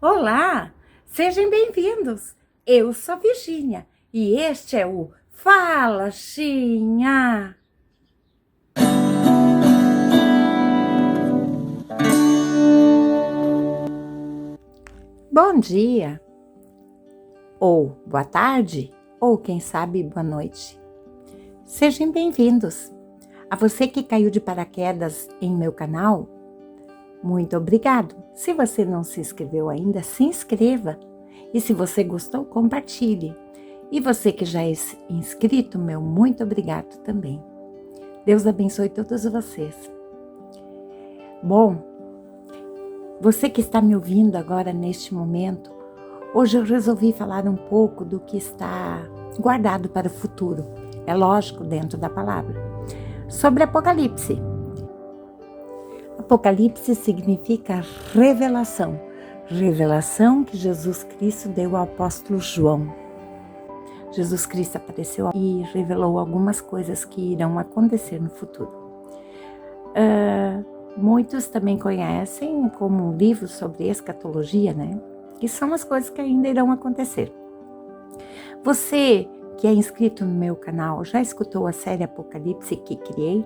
Olá, sejam bem-vindos. Eu sou Virgínia e este é o Fala, Xinha. Bom dia, ou boa tarde, ou quem sabe boa noite. Sejam bem-vindos. A você que caiu de paraquedas em meu canal, muito obrigado. Se você não se inscreveu ainda, se inscreva. E se você gostou, compartilhe. E você que já é inscrito, meu muito obrigado também. Deus abençoe todos vocês. Bom, você que está me ouvindo agora neste momento, hoje eu resolvi falar um pouco do que está guardado para o futuro. É lógico, dentro da palavra. Sobre Apocalipse. Apocalipse significa revelação. Revelação que Jesus Cristo deu ao apóstolo João. Jesus Cristo apareceu e revelou algumas coisas que irão acontecer no futuro. Muitos também conhecem como um livro sobre escatologia, né? Que são as coisas que ainda irão acontecer. Você que é inscrito no meu canal, já escutou a série Apocalipse que criei?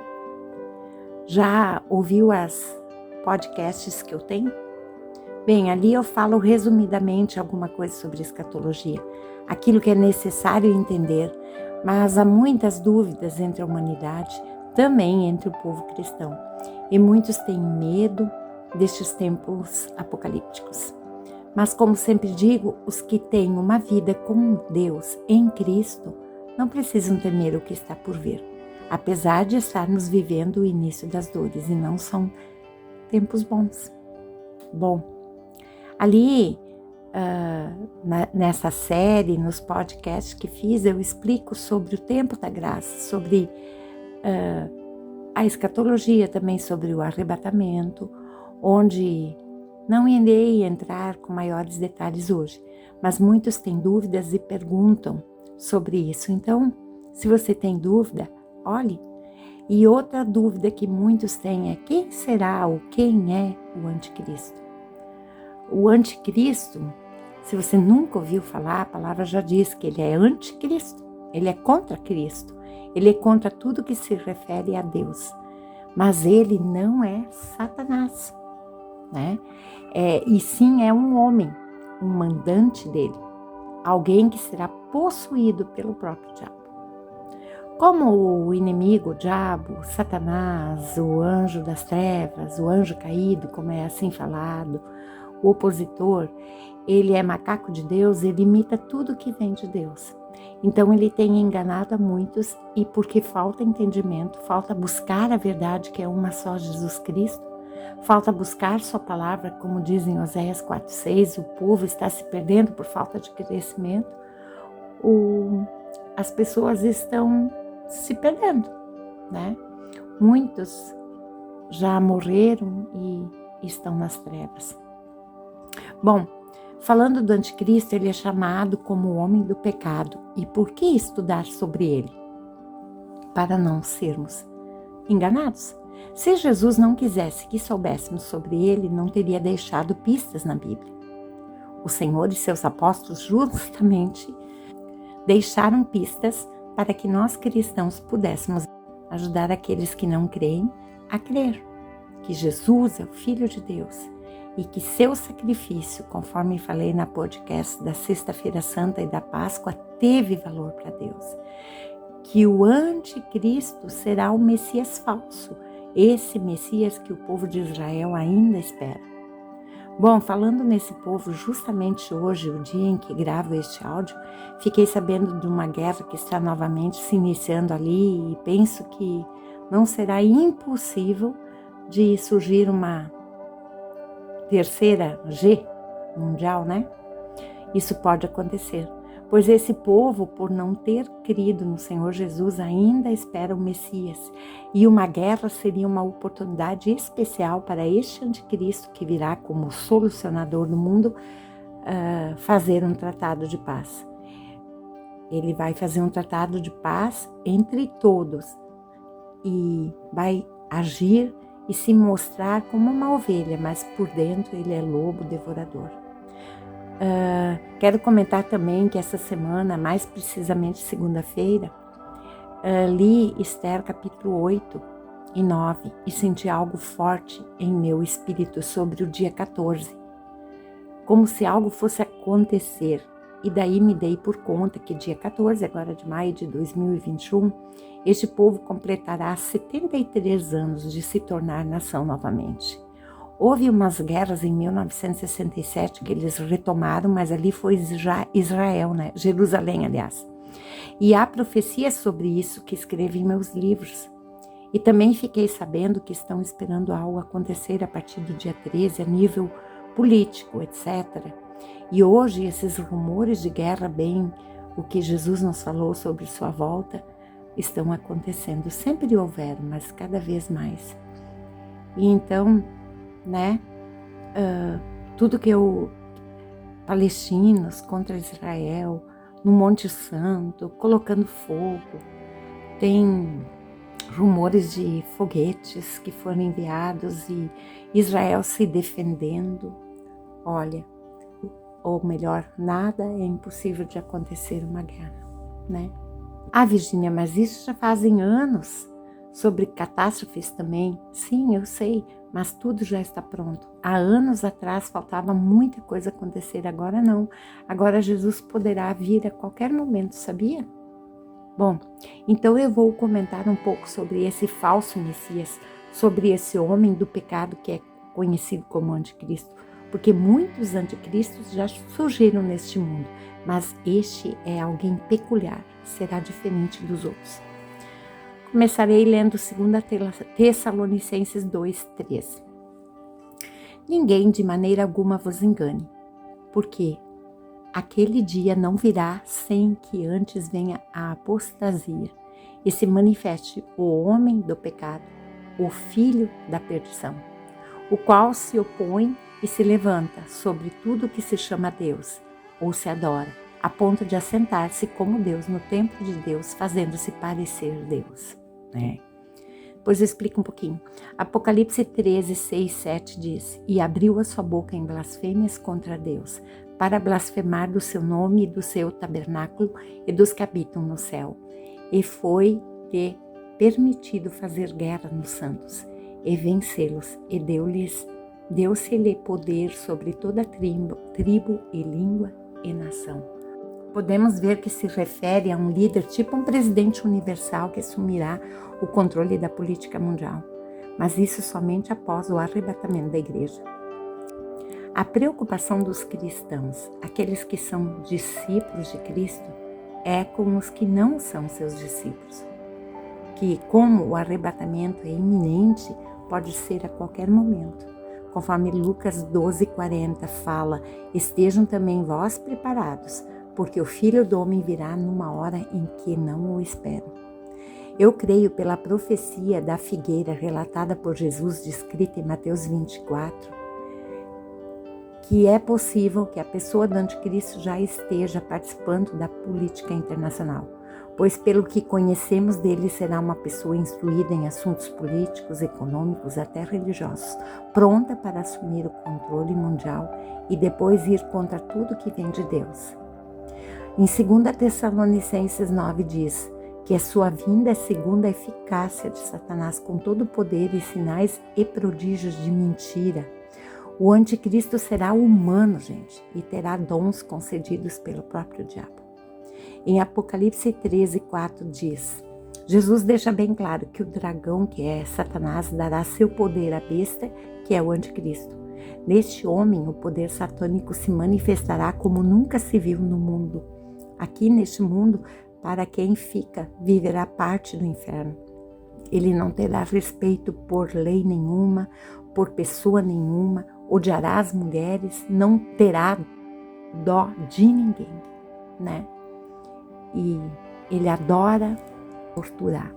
Já ouviu as podcasts que eu tenho? Bem, ali eu falo resumidamente alguma coisa sobre escatologia, aquilo que é necessário entender, mas há muitas dúvidas entre a humanidade, também entre o povo cristão, e muitos têm medo destes tempos apocalípticos. Mas como sempre digo, os que têm uma vida com Deus em Cristo não precisam temer o que está por vir, apesar de estarmos vivendo o início das dores e não são tempos bons. Bom, ali nessa série, nos podcasts que fiz, eu explico sobre o tempo da graça, sobre a escatologia, também sobre o arrebatamento, onde não irei entrar com maiores detalhes hoje, mas muitos têm dúvidas e perguntam sobre isso. Então, se você tem dúvida, olhe. E outra dúvida que muitos têm é quem será ou quem é o anticristo? O anticristo, se você nunca ouviu falar, a palavra já diz que ele é anticristo, ele é contra Cristo, ele é contra tudo que se refere a Deus, mas ele não é Satanás, né? E sim é um homem, um mandante dele, alguém que será possuído pelo próprio diabo. Como o inimigo, o diabo, Satanás, o anjo das trevas, o anjo caído, como é assim falado, o opositor, ele é macaco de Deus, ele imita tudo que vem de Deus. Então ele tem enganado a muitos e porque falta entendimento, falta buscar a verdade que é uma só, Jesus Cristo, falta buscar sua palavra, como diz em Oséias 4:6, o povo está se perdendo por falta de crescimento, as pessoas estão se perdendo, né? Muitos já morreram e estão nas trevas. Bom, falando do anticristo, ele é chamado como o homem do pecado. E por que estudar sobre ele? Para não sermos enganados. Se Jesus não quisesse que soubéssemos sobre ele, não teria deixado pistas na Bíblia. O Senhor e seus apóstolos justamente deixaram pistas para que nós cristãos pudéssemos ajudar aqueles que não creem a crer que Jesus é o Filho de Deus e que seu sacrifício, conforme falei na podcast da Sexta-feira Santa e da Páscoa, teve valor para Deus. Que o anticristo será o Messias falso, esse Messias que o povo de Israel ainda espera. Bom, falando nesse povo, justamente hoje, o dia em que gravo este áudio, fiquei sabendo de uma guerra que está novamente se iniciando ali e penso que não será impossível de surgir uma terceira G mundial, né? Isso pode acontecer, pois esse povo, por não ter crido no Senhor Jesus, ainda espera o Messias. E uma guerra seria uma oportunidade especial para este anticristo que virá como solucionador do mundo fazer um tratado de paz. Ele vai fazer um tratado de paz entre todos e vai agir e se mostrar como uma ovelha, mas por dentro ele é lobo devorador. Quero comentar também que essa semana, mais precisamente segunda-feira, li Esther capítulo 8 e 9 e senti algo forte em meu espírito sobre o dia 14, como se algo fosse acontecer. E daí me dei por conta que dia 14, agora de maio de 2021, este povo completará 73 anos de se tornar nação novamente. Houve umas guerras em 1967 que eles retomaram, mas ali foi Israel, né? Jerusalém, aliás. E há profecias sobre isso que escrevi em meus livros. E também fiquei sabendo que estão esperando algo acontecer a partir do dia 13, a nível político, etc. E hoje esses rumores de guerra, bem o que Jesus nos falou sobre sua volta, estão acontecendo. Sempre houveram, mas cada vez mais. E então, né, tudo que palestinos contra Israel, no Monte Santo, colocando fogo, tem rumores de foguetes que foram enviados e Israel se defendendo. Olha, ou melhor, nada é impossível de acontecer uma guerra, né? Virgínia, mas isso já fazem anos. Sobre catástrofes também, sim, eu sei, mas tudo já está pronto. Há anos atrás faltava muita coisa acontecer, agora não. Agora Jesus poderá vir a qualquer momento, sabia? Bom, então eu vou comentar um pouco sobre esse falso Messias, sobre esse homem do pecado que é conhecido como anticristo, porque muitos anticristos já surgiram neste mundo, mas este é alguém peculiar, será diferente dos outros. Começarei lendo 2 Tessalonicenses 2:3. Ninguém de maneira alguma vos engane, porque aquele dia não virá sem que antes venha a apostasia e se manifeste o homem do pecado, o filho da perdição, o qual se opõe e se levanta sobre tudo que se chama Deus ou se adora, a ponto de assentar-se como Deus no templo de Deus, fazendo-se parecer Deus. Pois eu explico um pouquinho. Apocalipse 13, 6, 7 diz: E abriu a sua boca em blasfêmias contra Deus, para blasfemar do seu nome e do seu tabernáculo e dos que habitam no céu. E foi-lhe permitido fazer guerra nos santos e vencê-los, e deu-se-lhe poder sobre toda tribo e língua e nação. Podemos ver que se refere a um líder, tipo um presidente universal que assumirá o controle da política mundial, mas isso somente após o arrebatamento da igreja. A preocupação dos cristãos, aqueles que são discípulos de Cristo, é com os que não são seus discípulos, que como o arrebatamento é iminente, pode ser a qualquer momento. Conforme Lucas 12:40 fala: estejam também vós preparados, porque o Filho do Homem virá numa hora em que não o esperam. Eu creio pela profecia da figueira relatada por Jesus, descrita em Mateus 24, que é possível que a pessoa do anticristo já esteja participando da política internacional, pois pelo que conhecemos dele será uma pessoa instruída em assuntos políticos, econômicos, até religiosos, pronta para assumir o controle mundial e depois ir contra tudo que vem de Deus. Em 2 Tessalonicenses 9 diz que a sua vinda é segundo a eficácia de Satanás, com todo o poder e sinais e prodígios de mentira. O anticristo será humano, gente, e terá dons concedidos pelo próprio diabo. Em Apocalipse 13:4 diz: Jesus deixa bem claro que o dragão, que é Satanás, dará seu poder à besta, que é o anticristo. Neste homem, o poder satânico se manifestará como nunca se viu no mundo. Aqui neste mundo, para quem fica, viverá parte do inferno. Ele não terá respeito por lei nenhuma, por pessoa nenhuma, odiará as mulheres, não terá dó de ninguém, né? E ele adora torturar.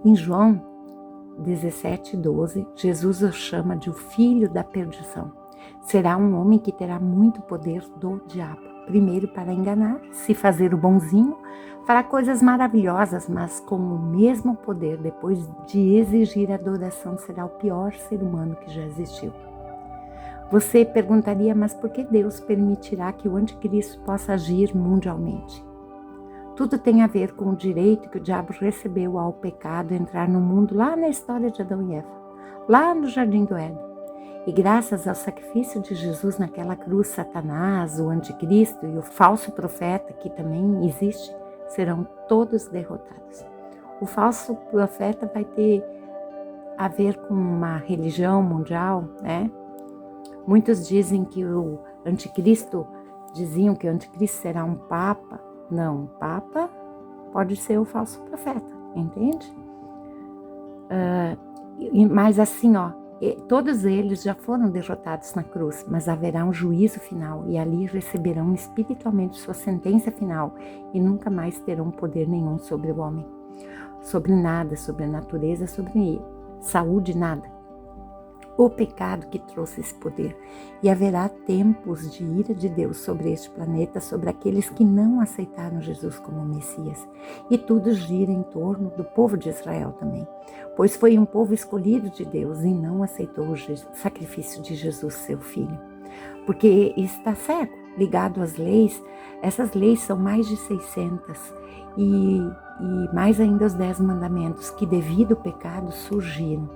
Em João 17:12, Jesus o chama de o filho da perdição. Será um homem que terá muito poder do diabo. Primeiro para enganar, se fazer o bonzinho, fará coisas maravilhosas, mas com o mesmo poder, depois de exigir adoração, será o pior ser humano que já existiu. Você perguntaria, mas por que Deus permitirá que o anticristo possa agir mundialmente? Tudo tem a ver com o direito que o diabo recebeu ao pecado entrar no mundo lá na história de Adão e Eva, lá no Jardim do Éden. E graças ao sacrifício de Jesus naquela cruz, Satanás, o anticristo e o falso profeta, que também existe, serão todos derrotados. O falso profeta vai ter a ver com uma religião mundial, né? Muitos dizem que o anticristo, diziam que o anticristo será um papa. Não, o papa pode ser o falso profeta, entende? Mas assim, todos eles já foram derrotados na cruz, mas haverá um juízo final e ali receberão espiritualmente sua sentença final e nunca mais terão poder nenhum sobre o homem, sobre nada, sobre a natureza, sobre saúde, nada. O pecado que trouxe esse poder. E haverá tempos de ira de Deus sobre este planeta, sobre aqueles que não aceitaram Jesus como Messias. E tudo gira em torno do povo de Israel também, pois foi um povo escolhido de Deus e não aceitou o sacrifício de Jesus, seu filho. Porque está cego, ligado às leis. Essas leis são mais de 600 e mais ainda os 10 mandamentos que devido ao pecado surgiram.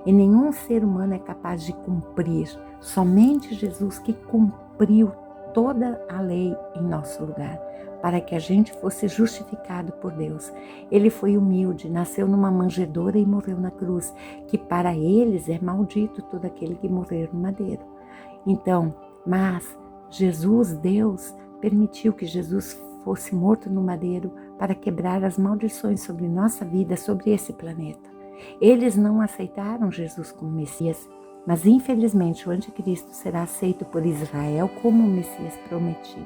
E nenhum ser humano é capaz de cumprir, somente Jesus que cumpriu toda a lei em nosso lugar, para que a gente fosse justificado por Deus. Ele foi humilde, nasceu numa manjedoura e morreu na cruz, que para eles é maldito todo aquele que morrer no madeiro. Então, mas Jesus, Deus, permitiu que Jesus fosse morto no madeiro para quebrar as maldições sobre nossa vida, sobre esse planeta. Eles não aceitaram Jesus como Messias, mas infelizmente o anticristo será aceito por Israel como o Messias prometido.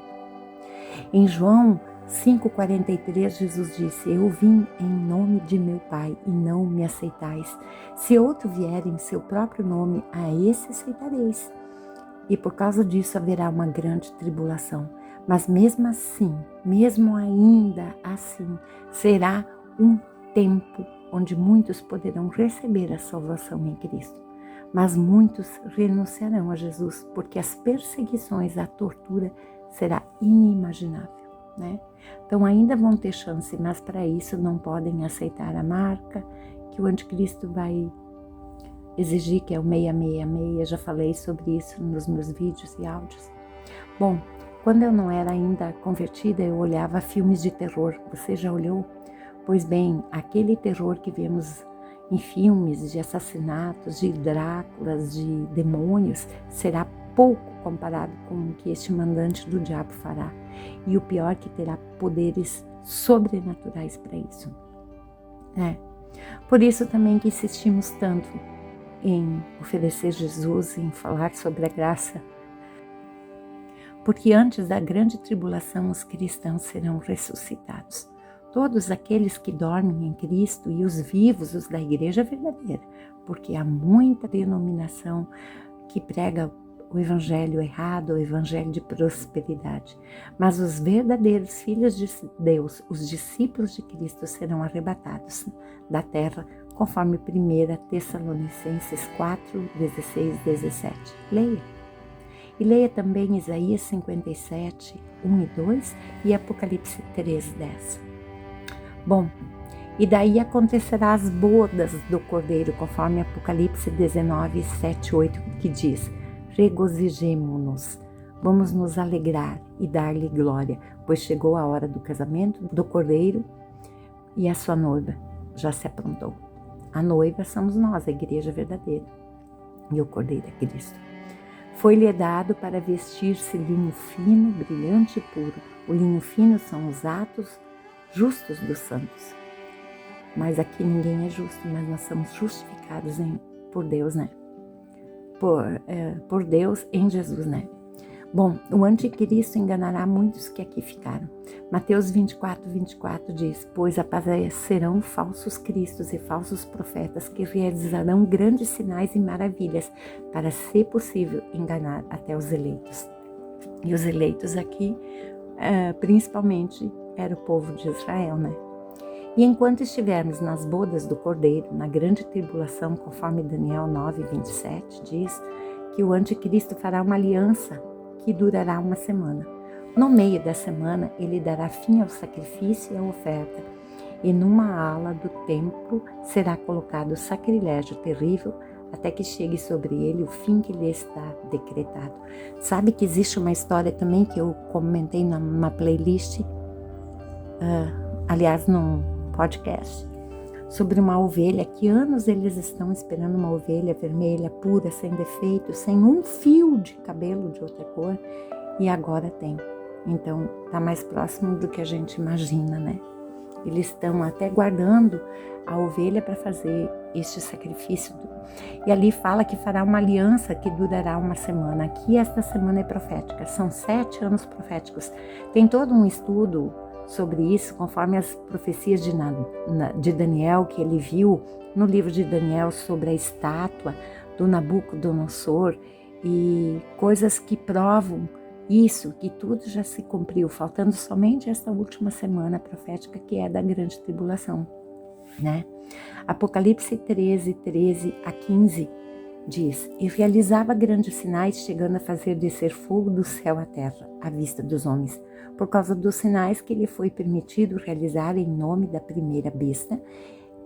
Em João 5,43, Jesus disse: eu vim em nome de meu Pai e não me aceitais. Se outro vier em seu próprio nome, a esse aceitareis. E por causa disso haverá uma grande tribulação. Mas mesmo assim, mesmo ainda assim, será um tempo onde muitos poderão receber a salvação em Cristo. Mas muitos renunciarão a Jesus, porque as perseguições, a tortura será inimaginável, né? Então ainda vão ter chance, mas para isso não podem aceitar a marca que o anticristo vai exigir, que é o 666, já falei sobre isso nos meus vídeos e áudios. Bom, quando eu não era ainda convertida, eu olhava filmes de terror. Você já olhou? Pois bem, aquele terror que vemos em filmes de assassinatos, de Dráculas, de demônios, será pouco comparado com o que este mandante do diabo fará. E o pior é que terá poderes sobrenaturais para isso. Por isso também que insistimos tanto em oferecer Jesus, em falar sobre a graça. Porque antes da grande tribulação, os cristãos serão ressuscitados. Todos aqueles que dormem em Cristo e os vivos, os da igreja verdadeira, porque há muita denominação que prega o evangelho errado, o evangelho de prosperidade. Mas os verdadeiros filhos de Deus, os discípulos de Cristo, serão arrebatados da terra, conforme 1 Tessalonicenses 4, 16, 17. Leia. E leia também Isaías 57, 1 e 2 e Apocalipse 3, 10. Bom, e daí acontecerá as bodas do Cordeiro, conforme Apocalipse 19, 7, 8, que diz: regozijemo-nos, vamos nos alegrar e dar-lhe glória, pois chegou a hora do casamento do Cordeiro e a sua noiva já se aprontou. A noiva somos nós, a igreja verdadeira, e o Cordeiro é Cristo. Foi-lhe dado para vestir-se linho fino, brilhante e puro. O linho fino são os atos justos dos santos. Mas aqui ninguém é justo, mas nós somos justificados por Deus, né? Por Deus em Jesus, né? Bom, o anticristo enganará muitos que aqui ficaram. Mateus 24, 24 diz: pois aparecerão falsos cristos e falsos profetas que realizarão grandes sinais e maravilhas para, se possível, enganar até os eleitos. E os eleitos aqui, principalmente, era o povo de Israel, né? E enquanto estivermos nas bodas do Cordeiro, na grande tribulação, conforme Daniel 9, 27, diz que o anticristo fará uma aliança que durará uma semana. No meio da semana, ele dará fim ao sacrifício e à oferta, e numa ala do templo será colocado o sacrilégio terrível, até que chegue sobre ele o fim que lhe está decretado. Sabe que existe uma história também que eu comentei numa playlist, aliás, num podcast, sobre uma ovelha que anos eles estão esperando uma ovelha vermelha, pura, sem defeito, sem um fio de cabelo de outra cor, e agora tem. Então, está mais próximo do que a gente imagina, né? Eles estão até guardando a ovelha para fazer este sacrifício. E ali fala que fará uma aliança que durará uma semana. Aqui esta semana é profética, são 7 anos proféticos. Tem todo um estudo sobre isso, conforme as profecias de Daniel, que ele viu no livro de Daniel sobre a estátua do Nabucodonosor e coisas que provam isso, que tudo já se cumpriu, faltando somente esta última semana profética, que é da grande tribulação, né? Apocalipse 13:13-15 diz: E realizava grandes sinais, chegando a fazer descer fogo do céu à terra, à vista dos homens, por causa dos sinais que lhe foi permitido realizar em nome da primeira besta.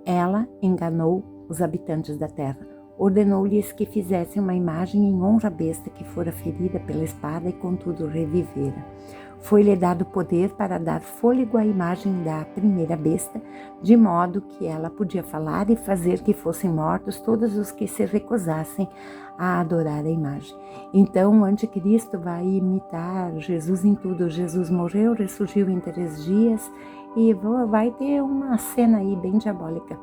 Ela enganou os habitantes da terra. Ordenou-lhes que fizessem uma imagem em honra à besta que fora ferida pela espada e contudo revivera. Foi-lhe dado poder para dar fôlego à imagem da primeira besta, de modo que ela podia falar e fazer que fossem mortos todos os que se recusassem a adorar a imagem. Então o anticristo vai imitar Jesus em tudo. Jesus morreu, ressurgiu em 3 dias e vai ter uma cena aí bem diabólica.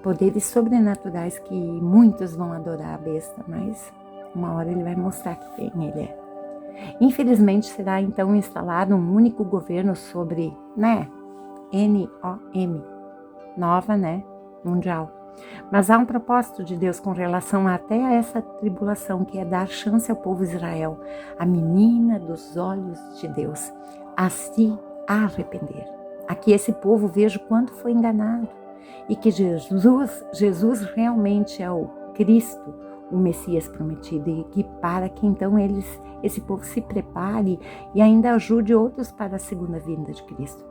Poderes sobrenaturais que muitos vão adorar a besta, mas uma hora ele vai mostrar quem ele é. Infelizmente será então instalado um único governo sobre, NOM, nova, mundial. Mas há um propósito de Deus com relação até a essa tribulação, que é dar chance ao povo de Israel, a menina dos olhos de Deus, a se arrepender. Aqui esse povo veja o quanto foi enganado. E que Jesus realmente é o Cristo, o Messias prometido, e que para que então esse povo se prepare e ainda ajude outros para a segunda vinda de Cristo.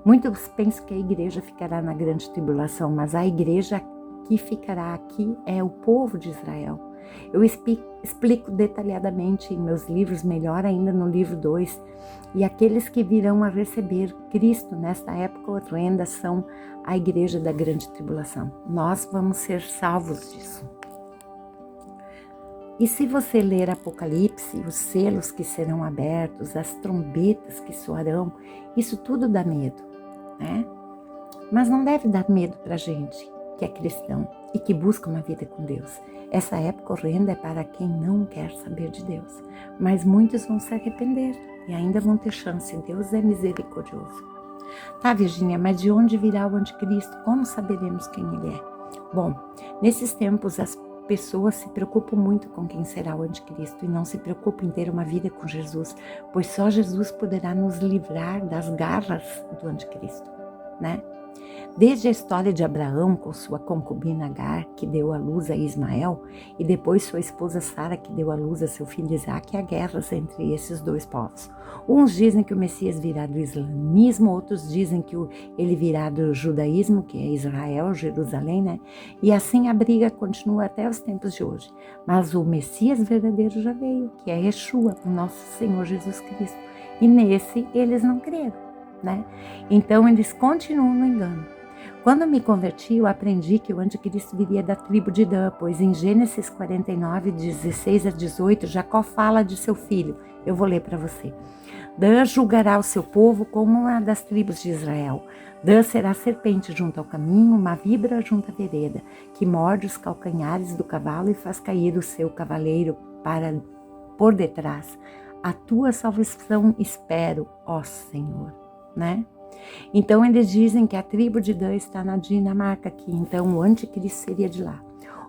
Muitos pensam que a igreja ficará na grande tribulação, mas a igreja que ficará aqui é o povo de Israel. Eu explico detalhadamente em meus livros, melhor ainda no livro 2, e aqueles que virão a receber Cristo nesta época horrenda são a igreja da grande tribulação. Nós vamos ser salvos disso. E se você ler Apocalipse, os selos que serão abertos, as trombetas que soarão, isso tudo dá medo, né? Mas não deve dar medo para a gente que é cristão e que busca uma vida com Deus. Essa época horrenda é para quem não quer saber de Deus, mas muitos vão se arrepender e ainda vão ter chance. Deus é misericordioso. Tá, Virgínia, mas de onde virá o anticristo? Como saberemos quem ele é? Bom, nesses tempos as pessoas se preocupam muito com quem será o anticristo e não se preocupam em ter uma vida com Jesus, pois só Jesus poderá nos livrar das garras do anticristo, né? Desde a história de Abraão com sua concubina Agar, que deu à luz a Ismael, e depois sua esposa Sara, que deu à luz a seu filho Isaque, há guerras entre esses dois povos. Uns dizem que o Messias virá do islamismo, outros dizem que ele virá do judaísmo, que é Israel, Jerusalém, né? E assim a briga continua até os tempos de hoje. Mas o Messias verdadeiro já veio, que é Yeshua, o nosso Senhor Jesus Cristo. E nesse eles não creram, né? Então eles continuam no engano. Quando eu me converti, eu aprendi que o anticristo viria da tribo de Dan, pois em Gênesis 49, 16-18, Jacó fala de seu filho. Eu vou ler para você. Dan julgará o seu povo como uma das tribos de Israel. Dan será serpente junto ao caminho, uma víbora junto à vereda, que morde os calcanhares do cavalo e faz cair o seu cavaleiro por detrás. A tua salvação espero, ó Senhor, né? Então eles dizem que a tribo de Dan está na Dinamarca, que então o anticristo seria de lá.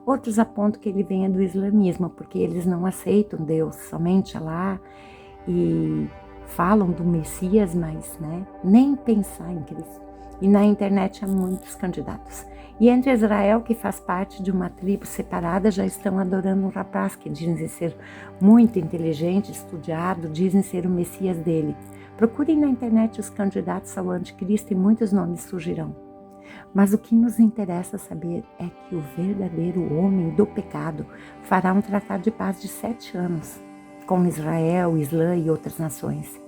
Outros apontam que ele venha do islamismo, porque eles não aceitam Deus, somente Alá, e falam do Messias, mas nem pensar em Cristo. E na internet há muitos candidatos. E entre Israel, que faz parte de uma tribo separada, já estão adorando um rapaz que dizem ser muito inteligente, estudado, dizem ser o Messias dele. Procurem na internet os candidatos ao anticristo e muitos nomes surgirão. Mas o que nos interessa saber é que o verdadeiro homem do pecado fará um tratado de paz de 7 anos com Israel, Islã e outras nações.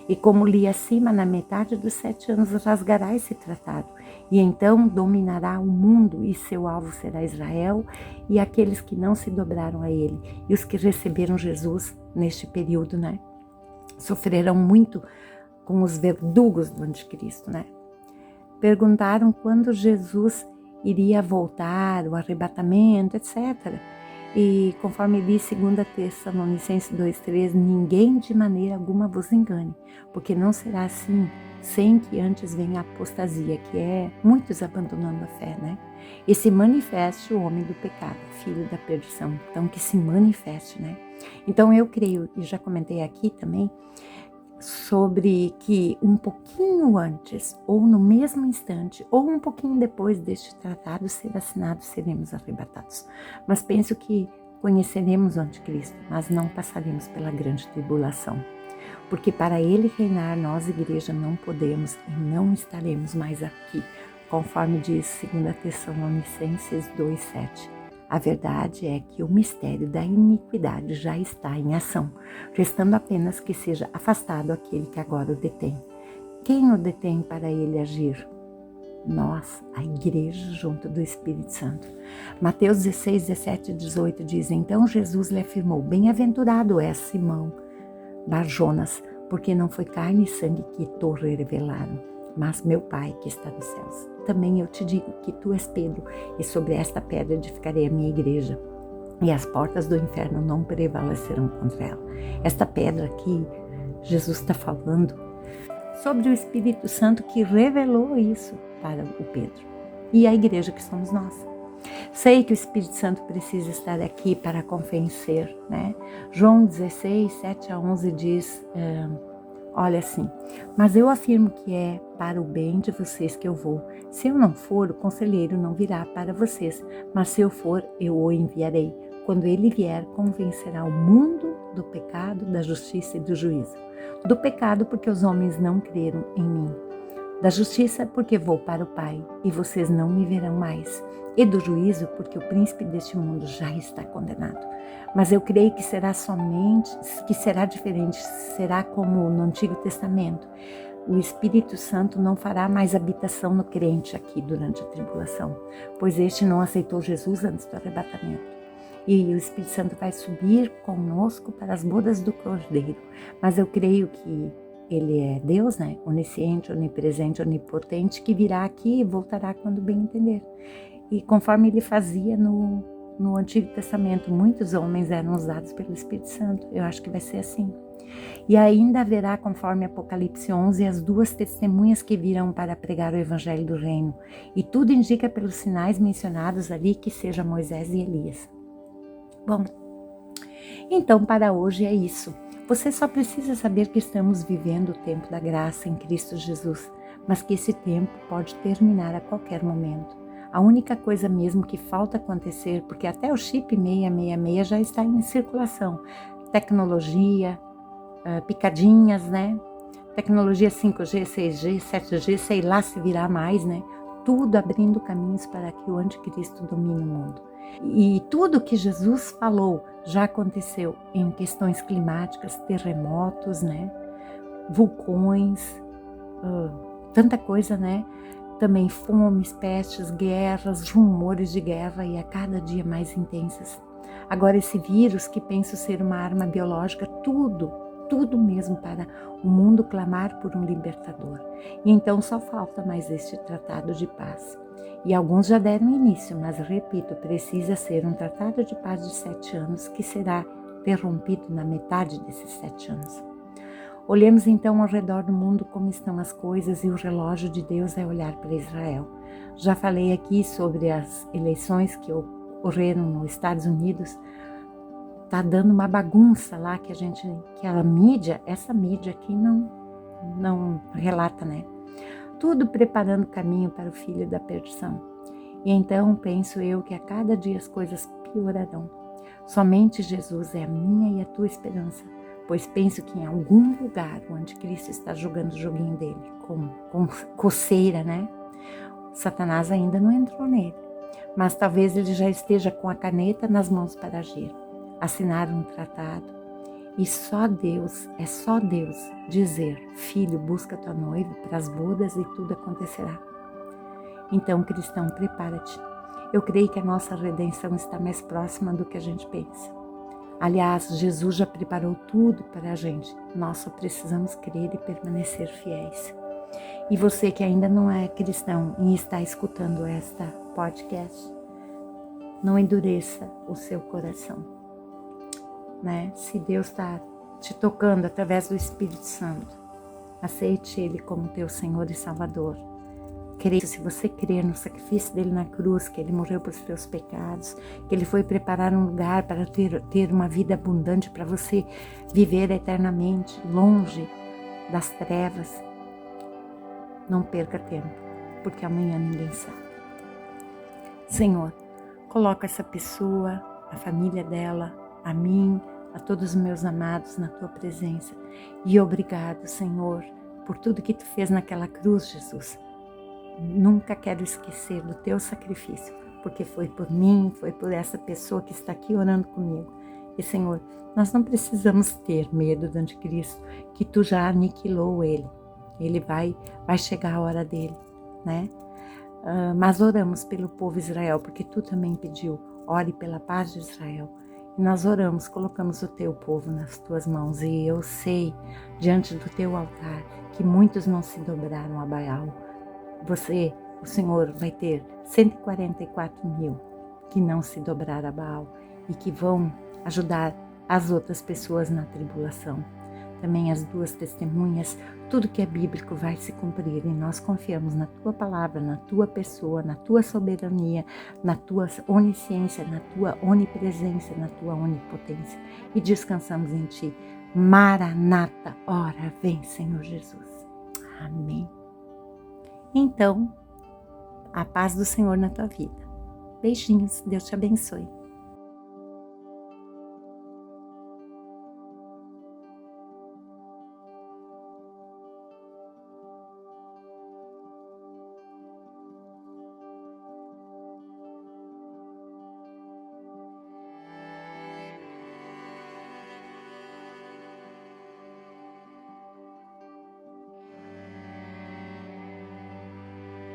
E como li acima, na metade dos 7 anos rasgará esse tratado, e então dominará o mundo, e seu alvo será Israel e aqueles que não se dobraram a ele, e os que receberam Jesus neste período, né? Sofrerão muito com os verdugos do anticristo, né? Perguntaram quando Jesus iria voltar, o arrebatamento, etc. E conforme diz 2 Tessalonicenses 2,3, ninguém de maneira alguma vos engane, porque não será assim, sem que antes venha a apostasia, que é muitos abandonando a fé, né? E se manifeste o homem do pecado, filho da perdição. Então, que se manifeste, né? Então, eu creio, e já comentei aqui também, sobre que um pouquinho antes, ou no mesmo instante, ou um pouquinho depois deste tratado ser assinado, seremos arrebatados. Mas penso que conheceremos o anticristo, mas não passaremos pela grande tribulação. Porque para ele reinar, nós, igreja, não podemos e não estaremos mais aqui, conforme diz 2 Tessalonicenses 2,7. A verdade é que o mistério da iniquidade já está em ação, restando apenas que seja afastado aquele que agora o detém. Quem o detém para ele agir? Nós, a igreja, junto do Espírito Santo. Mateus 16, 17 e 18 diz, então Jesus lhe afirmou, bem-aventurado és Simão Barjonas, porque não foi carne e sangue que te revelaram, mas meu Pai que está nos céus. Também eu te digo que tu és Pedro, e sobre esta pedra edificarei a minha igreja, e as portas do inferno não prevalecerão contra ela. Esta pedra aqui, Jesus está falando sobre o Espírito Santo que revelou isso para o Pedro, e a igreja que somos nós. Sei que o Espírito Santo precisa estar aqui para convencer, né? João 16, 7 a 11 diz... olha assim, mas eu afirmo que é para o bem de vocês que eu vou. Se eu não for, o conselheiro não virá para vocês, mas se eu for, eu o enviarei. Quando ele vier, convencerá o mundo do pecado, da justiça e do juízo. Do pecado, porque os homens não creram em mim. Da justiça, porque vou para o Pai, e vocês não me verão mais. E do juízo, porque o príncipe deste mundo já está condenado. Mas eu creio que será diferente, será como no Antigo Testamento. O Espírito Santo não fará mais habitação no crente aqui durante a tribulação, pois este não aceitou Jesus antes do arrebatamento. E o Espírito Santo vai subir conosco para as bodas do Cordeiro. Mas eu creio que ele é Deus, né? Onisciente, onipresente, onipotente, que virá aqui e voltará quando bem entender. E conforme ele fazia no Antigo Testamento, muitos homens eram usados pelo Espírito Santo. Eu acho que vai ser assim. E ainda haverá, conforme Apocalipse 11, as 2 testemunhas que virão para pregar o Evangelho do Reino. E tudo indica pelos sinais mencionados ali que seja Moisés e Elias. Bom, então para hoje é isso. Você só precisa saber que estamos vivendo o tempo da graça em Cristo Jesus, mas que esse tempo pode terminar a qualquer momento. A única coisa mesmo que falta acontecer, porque até o chip 666 já está em circulação, tecnologia, picadinhas, né? Tecnologia 5G, 6G, 7G, sei lá se virá mais, né? Tudo abrindo caminhos para que o anticristo domine o mundo. E tudo que Jesus falou já aconteceu em questões climáticas, terremotos, né? Vulcões, tanta coisa, né? Também fomes, pestes, guerras, rumores de guerra e a cada dia mais intensas. Agora esse vírus que penso ser uma arma biológica, tudo mesmo para o mundo clamar por um libertador. E então só falta mais este tratado de paz. E alguns já deram início, mas repito, precisa ser um tratado de paz de 7 anos que será interrompido na metade desses 7 anos. Olhemos então ao redor do mundo como estão as coisas e o relógio de Deus é olhar para Israel. Já falei aqui sobre as eleições que ocorreram nos Estados Unidos. Tá dando uma bagunça lá que essa mídia aqui não relata, né? tudo preparando o caminho para o filho da perdição. E então penso eu que a cada dia as coisas piorarão. Somente Jesus é a minha e a tua esperança, pois penso que em algum lugar o anticristo está jogando o joguinho dele, com coceira, né? Satanás ainda não entrou nele, mas talvez ele já esteja com a caneta nas mãos para agir. Assinar um tratado e é só Deus dizer: filho, busca tua noiva para as bodas e tudo acontecerá. Então, cristão, prepara-te. Eu creio que a nossa redenção está mais próxima do que a gente pensa. Aliás, Jesus já preparou tudo para a gente. Nós só precisamos crer e permanecer fiéis. E você que ainda não é cristão e está escutando esta podcast, não endureça o seu coração, né? Se Deus está te tocando através do Espírito Santo, aceite Ele como teu Senhor e Salvador. Se você crer no sacrifício dele na cruz, que ele morreu por teus pecados, que ele foi preparar um lugar para ter uma vida abundante, para você viver eternamente, longe das trevas, não perca tempo, porque amanhã ninguém sabe. Senhor, coloca essa pessoa, a família dela, a mim, a todos os meus amados na tua presença. E obrigado, Senhor, por tudo que tu fez naquela cruz, Jesus. Nunca quero esquecer do teu sacrifício, porque foi por mim, foi por essa pessoa que está aqui orando comigo. E Senhor, nós não precisamos ter medo do anticristo, que tu já aniquilou ele. Ele vai chegar a hora dele, né? Mas oramos pelo povo Israel, porque tu também pediu, ore pela paz de Israel. E nós oramos, colocamos o teu povo nas tuas mãos. E eu sei, diante do teu altar, que muitos não se dobraram a Baal. O Senhor vai ter 144 mil que não se dobraram a Baal e que vão ajudar as outras pessoas na tribulação. Também as duas testemunhas, tudo que é bíblico vai se cumprir e nós confiamos na tua palavra, na tua pessoa, na tua soberania, na tua onisciência, na tua onipresença, na tua onipotência e descansamos em ti. Maranata, ora vem, Senhor Jesus. Amém. Então, a paz do Senhor na tua vida. Beijinhos, Deus te abençoe.